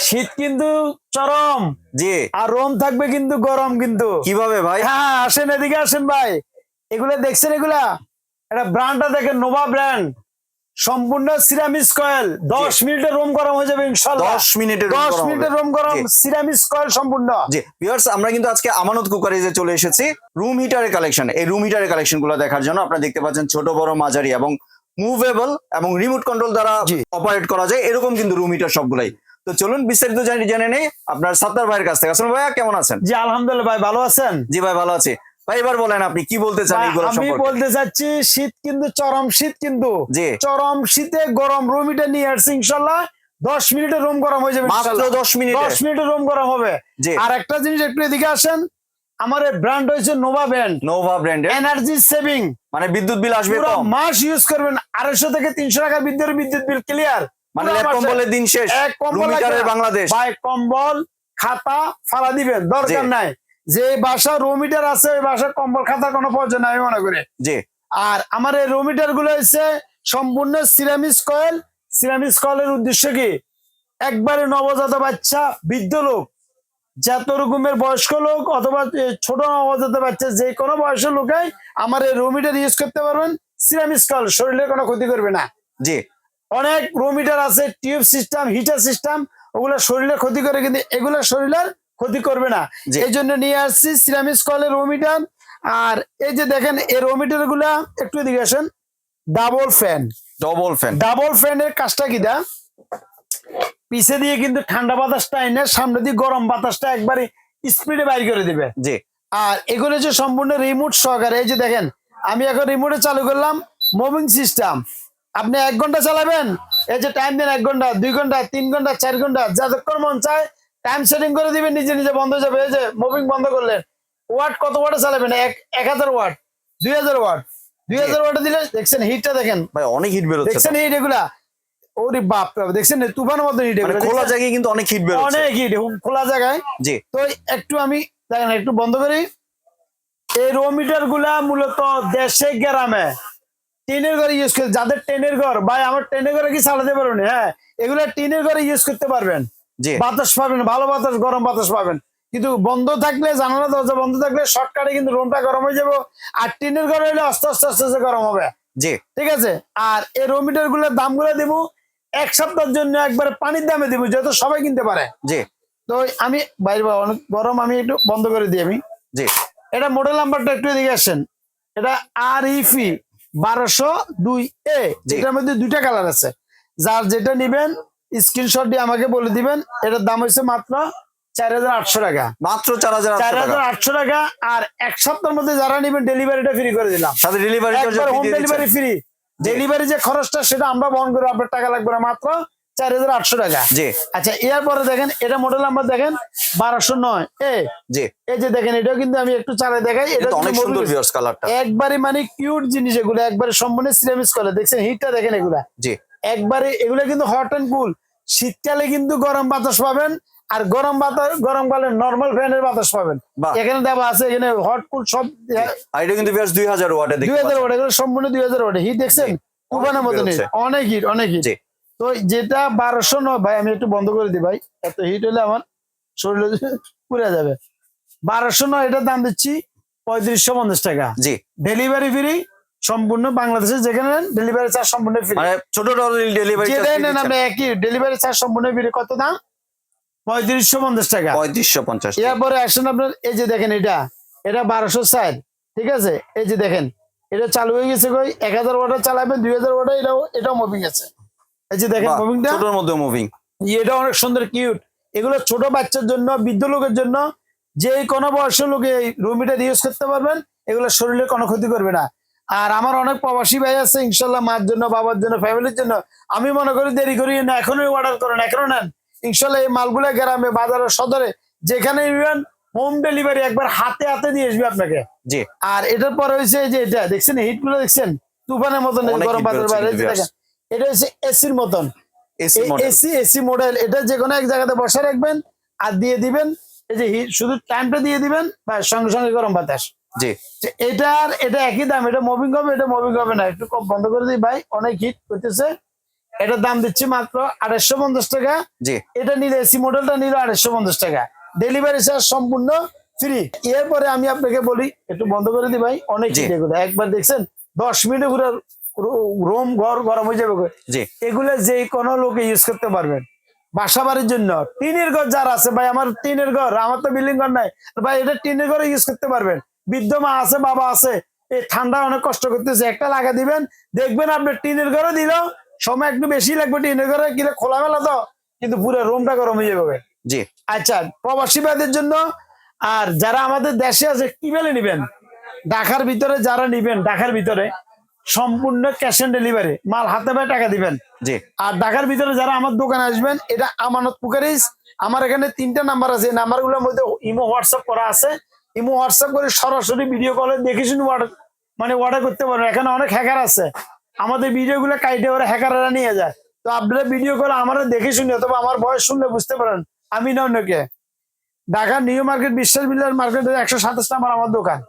শীত কিন্তু চরম, জি। আর রোম থাকবে কিন্তু গরম কিন্তু। কিভাবে ভাই? হ্যাঁ, আসেন এদিকে আসেন ভাই। এগুলা দেখছেন, এগুলা এটা ব্র্যান্ডটা দেখেন, নোভা ব্র্যান্ড, সম্পূর্ণ সিরামিক্স কয়েল। 10 মিনিটে রোম গরম হয়ে যাবে ইনশাআল্লাহ। 10 মিনিটে 10 মিনিটে রোম গরম, সিরামিক্স কয়েল সম্পূর্ণ। জি ভিউয়ার্স, আমরা কিন্তু আজকে আমানত কুকারিজে চলে এসেছি রুম হিটারের কালেকশন। এই রুম হিটারের কালেকশন গুলো দেখার জন্য আপনারা দেখতে পাচ্ছেন ছোট বড় মাঝারি এবং মুভেবল এবং রিমোট কন্ট্রোল দ্বারা অপারেট করা যায় এরকম কিন্তু রুম হিটার সবগুলাই। তো চলুন বিস্তারিত জেনে নেই আপনার সাত্তার ভাইয়ের কাছ থেকে। আসলে ভাইয়া কেমন আছেন? জি আলহামদুলিল্লাহ ভাই, ভালো আছেন? জি ভাই ভালো আছি। ভাই এবার বলেন আপনি কি বলতে চান এইগুলো আমি সম্পর্কে? বলতে চাচ্ছি শীত কিন্তু চরম, শীত কিন্তু জি। চরম শীতে গরম রুম হিটার নিয়ে আসছি ইনশাআল্লাহ। 10 মিনিটে রুম গরম হয়ে যাবে মাত্র ইনশাআল্লাহ। 10 মিনিটে? 10 মিনিটে রুম গরম হবে। জি। আর একটা জিনিস একটু এদিকে আসেন, আমার এই ব্র্যান্ড হয়েছে নোভা ব্র্যান্ড। নোভা ব্র্যান্ডের এনার্জি সেভিং, মানে বিদ্যুৎ বিল আসবে পুরো কম, মাস ইউজ করবেন 250 থেকে 300 টাকা বিদ্যুৎ বিল ক্লিয়ার। মানে ল্যাপ কম্বলের দিন শেষ। এক কম্বল রুম হিটারের বাংলাদেশ ভাই, কম্বল খাতা ফালা দিবেন দরকার নাই। যে বাসা রুম হিটার আছে ওই বাসার কম্বল খাতার কোনো প্রয়োজন নাই আমি মনে করি। জি। আর আমার এই রুম হিটার গুলো হচ্ছে সম্পূর্ণ সিরামিক্স কয়েল। সিরামিক্স কয়েলের উদ্দেশ্য কি, একবারে নবজাত বাচ্চা, বৃদ্ধ লোক, যত রকমের বয়স্ক লোক অথবা ছোট নবজাত বাচ্চা, যে কোনো বয়সের লোকাই আমার এই রুম হিটার ইউজ করতে পারবেন। সিরামিক্স কয়েল শরীরের কোনো ক্ষতি করবে না। জি। অনেক রুম হিটার আছে, টিউব সিস্টেম, হিটার সিস্টেম, ওগুলো শরীরে ক্ষতি করে, কিন্তু এগুলো শরীরের ক্ষতি করবে না। এই জন্য নিয়ে আসছি সিরামিক্স কয়েলের রুম হিটার। আর এই যে দেখেন এই রুম হিটার গুলা একটু এদিকে আসেন, ডাবল ফ্যান। ডাবল ফ্যানের কাজটা কি দা, পিছে দিয়ে কিন্তু ঠান্ডা বাতাসটা এনে সামনে দিয়ে গরম বাতাসটা একবারে স্পিডে বাইর করে দিবে। জি। আর এগুলো যে সম্পূর্ণ রিমোট সহকারে, এই যে দেখেন আমি এখন রিমোটে চালু করলাম, মুভিং সিস্টেম। আপনি 1 ঘন্টা চালাবেন, এই যে টাইম দেন 1 ঘন্টা, 2 ঘন্টা, 3 ঘন্টা, 4 ঘন্টা, যতক্ষণ মন চায় টাইম সেটিং করে দিবেন, নিজে নিজে বন্ধ হয়ে যাবে। এই যে মুভিং বন্ধ করলেন, ওয়াট কত ওয়াটে চালাবেন, 1000 ওয়াট, 2000 ওয়াট, 2000 ওয়াটে দিলে দেখছেন হিটটা দেখেন ভাই অনেক হিট বের হচ্ছে, দেখছেন হিট এগুলা, ওরে বাপ রে, দেখছেন তুফানের মতো হিট, মানে খোলা জায়গায় কিন্তু অনেক হিট বের হচ্ছে, অনেক হিট খোলা জায়গায়। জি। তো একটু আমি দেখেন একটু বন্ধ করি। এই রো মিটার গুলা মূলত দেশে গ্রামে টিনের ঘরে ইউজ করে, যাদের টিনের ঘর, ভাই আমার টিনের ঘরে কি চালাতে পারবেন, হ্যাঁ এগুলা টিনের ঘরে ইউজ করতে পারবেন। বাতাস পাবেন, ভালো বাতাস, গরম বাতাস পাবেন। কিন্তু বন্ধ থাকলে, জানালা দরজা বন্ধ থাকলে শর্টকাটে কিন্তু রুমটা গরম হয়ে যাবে। আর টিনের ঘরে হলে আস্তে আস্তে আস্তে আস্তে গরম হবে। জি ঠিক আছে। আর এই রো মিটার গুলোর দাম গুলো দিব 1 সপ্তাহের জন্য একবারে পানির দামে দিব, যেহেতু সবাই কিনতে পারে। জি। তো আমি বাইরে অনেক গরম, আমি একটু বন্ধ করে দিই আমি। জি। এটা মডেল নাম্বারটা একটু এদিকে আসেন, এটা REF 1202A, যেটার মধ্যে 2টা কালার আছে। যার যেটা নিবেন স্ক্রিনশট দিয়ে আমাকে বলে দিবেন। এটার দাম হচ্ছে মাত্র 4800 টাকা, মাত্র 4800 টাকা। আর 1 সপ্তাহের মধ্যে যারা নিবেন ডেলিভারিটা ফ্রি করে দিলাম, সাথে delivery home delivery free. Delivery যে খরচটা সেটা আমরা বহন করে, আপনার টাকা লাগবে না, মাত্র 4800 টাকা। জি। আচ্ছা, এরপরে দেখেন এটা মডেল নাম্বার দেখেন 1209A। জি। এই যে দেখেন এটাও কিন্তু আমি একটু চালাই দেখাই, এটা অনেক সুন্দর ভিউয়ার্স কালারটা, একবারে মানে কিউট জিনিস এগুলো, একবারে সম্পূর্ণ সিরামিক্স করা। দেখছেন হিটটা দেখেন এগুলা, জি একবারে এগুলা কিন্তু হট এন্ড কুল। শীতকালে কিন্তু গরম বাতাস পাবেন, আর গরম বাতাস গরমকালে নরমাল ফ্যানের বাতাস পাবেন। এখানে দেওয়া আছে, এখানে হট কুল সব। আর এটা কিন্তু ভিউয়ার্স 2000 ওয়াটে, 2000 ওয়াট, এগুলো সম্পূর্ণ 2000 ওয়াট। হিট দেখছেন তুফানের মতো নেই, অনেক হিট, অনেক হিট। তো যেটা 1209, ভাই আমি একটু বন্ধ করে দিই ভাই, এত হিট হলে আমার শরীরে পুড়ে যাবে। 1209 এটার দাম দিচ্ছি 3550 টাকা। জি। ডেলিভারি ফ্রি সম্পূর্ণ বাংলাদেশে, যেখানে ডেলিভারি চার্জ সম্পূর্ণ ফ্রি, মানে ছোট ডেলিভারি যেটা নেন আপনি একই ডেলিভারি চার্জ সম্পূর্ণ ফ্রি। কত দাম? 3550 টাকা। 3550। এরপরে আসেন আপনার, এই যে দেখেন এটা 1260, ঠিক আছে। এই যে দেখেন এটা চালু হয়ে গেছে, কই 1000 ওয়াটের চালাবেন, 2000 ওয়াটের, এটাও মুভিং আছে। এই যে দেখেন মুভিংটা, ছোটর মধ্যে মুভিং, এটা অনেক সুন্দর কিউট। এগুলো ছোট বাচ্চার জন্য, বৃদ্ধ লোকের জন্য, যে কোনো বয়সের লোকে এই রুম হিটার ইউজ করতে পারবেন। এগুলো শরীরে কোনো ক্ষতি করবে না। আর আমার অনেক প্রবাসী ভাই আছে, ইনশাল্লাহ মার জন্য, বাবার জন্য, ফ্যামিলির জন্য। আমি মনে করি দেরি করি না, এখনই অর্ডার করেন, এখনো নেন। ইনশাল্লাহ এই মালগুলা গ্রামে, বাজারে, সদরে যেখানে নেবেন হোম ডেলিভারি একবার হাতে হাতে দিয়ে আসবে আপনাকে। জি। আর এটার পরে হয়েছে যে এটা দেখছেন হিট গুলো দেখছেন তুফানের মতন, গরম বাজার বাইরে দেখেন, এটা হচ্ছে এসির মতন, এসি মডেল। এটা যে কোনো এক জায়গাতে বসে রাখবেন আর দিয়ে দিবেন, এই যে শুধু টাইমটা দিয়ে দিবেন, বা সঙ্গে সঙ্গে গরম বাতাস। জি। এটা একই দাম, এটা মুভিং হবে, এটা মুভিং হবে না। একটু কম বন্ধ করে দিই ভাই, অনেক হিট করতেছে। এটার দাম দিচ্ছি মাত্র 2850 টাকা। জি এটা নিলে এসি মডেলটা নিলে 2850 টাকা, ডেলিভারি চার্জ সম্পূর্ণ ফ্রি। এরপরে আমি আপনাকে বলি, একটু বন্ধ করে দি ভাই, অনেক জি। হিট এগুলো, একবার দেখছেন 10 মিনিটে পুরো রোম ঘর গরম হয়ে যাবে। জি এগুলো যে কোনো লোকে ইউজ করতে পারবেন বাসা বাড়ির জন্য। টিনের ঘর যারা আছে ভাই, আমার টিনের ঘর, আমার তো বিল্ডিং ঘর নাই ভাই, এটা টিনের ঘরে ইউজ করতে পারবেন। বৃদ্ধ মা আছে, বাবা আছে, এই ঠান্ডা অনেক কষ্ট করতেছে, একটা লাগা দিবেন, দেখবেন আপনার টিনের ঘরে দিলেও সময় একটু বেশি লাগবে। টিনের ঘরে কিনে খোলামেলা তো, কিন্তু পুরো রুমটা গরম হয়ে যাবে। জি আচ্ছা, প্রবাসী ভাইদের জন্য আর যারা আমাদের দেশে আছে কি বলে নিবেন, ঢাকার ভিতরে যারা নিবেন, ঢাকার ভিতরে সম্পূর্ণ ক্যাশ অন ডেলিভারি, মাল হাতে পায়ে টাকা দিবেন। জি আর ঢাকার ভিতরে যারা আমার দোকানে আসবেন, এটা আমানত কুকারিজ, আমার এখানে 3টা নাম্বার আছে, এই নাম্বারগুলোর মধ্যে ইমো হোয়াটসঅ্যাপ করা আছে। ইমো হোয়াটসঅ্যাপ করে সরাসরি ভিডিও কলে দেখে শুনে অর্ডার করতে পারবেন। এখানে অনেক হ্যাকার আছে, আমাদের ভিডিও গুলো কাইটে ওরা হ্যাকাররা নিয়ে যায়। তো আপনারা ভিডিও কলে আমার দেখে শুনে, অথবা আমার বয়স শুনলে বুঝতে পারেন আমি না অন্যকে। ঢাকার নিউ মার্কেট, বিশ্বাস বিল্ডার মার্কেটের 127 নাম্বার আমার দোকান।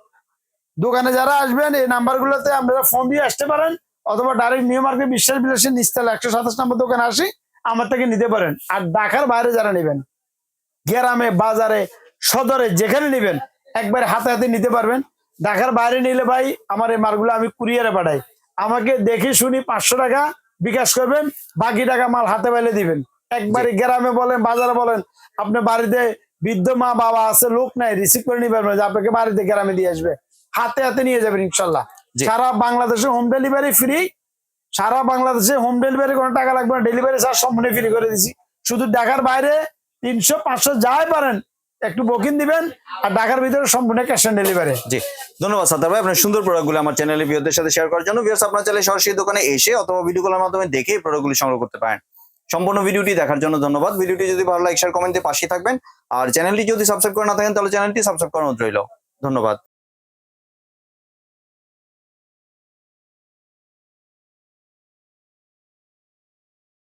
দোকানে যারা আসবেন এই নাম্বারগুলোতে আপনারা ফোন দিয়ে আসতে পারেন, অথবা ডাইরেক্ট নিউ মার্কেট বিশ্বাস বিলাসের নিচতলা 127 নম্বর দোকানে আসি আমার থেকে নিতে পারেন। আর ঢাকার বাইরে যারা নেবেন, গ্রামে, বাজারে, সদরে যেখানে নেবেন, একবারে হাতে হাতে নিতে পারবেন। ঢাকার বাইরে নিলে ভাই আমার এই মালগুলো আমি কুরিয়ারে পাঠাই, আমাকে দেখে শুনি 500 টাকা বিকাশ করবেন, বাকি টাকা মাল হাতে পাইলে দিবেন। একবারে গ্রামে বলেন, বাজারে বলেন, আপনি বাড়িতে বৃদ্ধ মা বাবা আছে, লোক নাই, রিসিভ করে নিবেন, আপনাকে বাড়িতে গ্রামে দিয়ে আসবে, হাতে হাতে নিয়ে যাবেন ইনশাল্লাহ। জি। সারা বাংলাদেশে হোম ডেলিভারি ফ্রি, সারা বাংলাদেশে হোম ডেলিভারি কোনো টাকা লাগবে না, ডেলিভারি চার্জ সম্পূর্ণ ফ্রি করে দিচ্ছি। শুধু ঢাকার বাইরে 300-500 যাই পারেন একটু বুকিং দিবেন, আর ঢাকার ভিতরে সম্পূর্ণ ক্যাশ অন ডেলিভারি। জি ধন্যবাদ সাত্তার ভাই আপনার সুন্দর প্রোডাক্টগুলো আমার চ্যানেলে ভিউয়ারদের সাথে শেয়ার করার জন্য। ভিউয়ার্স আপনারা চাইলে সরাসরি দোকানে এসে অথবা ভিডিও কলের মাধ্যমে দেখে এই প্রোডাক্টগুলি সংগ্রহ করতে পারেন। সম্পূর্ণ ভিডিওটি দেখার জন্য ধন্যবাদ। ভিডিওটি যদি ভালো লাগে শেয়ার কমেন্টে পাশে থাকবেন, আর চ্যানেলটি যদি সাবস্ক্রাইব করে না থাকেন তাহলে চ্যানেলটি সাবস্ক্রাইব করার অনুরোধ রইল। ধন্যবাদ।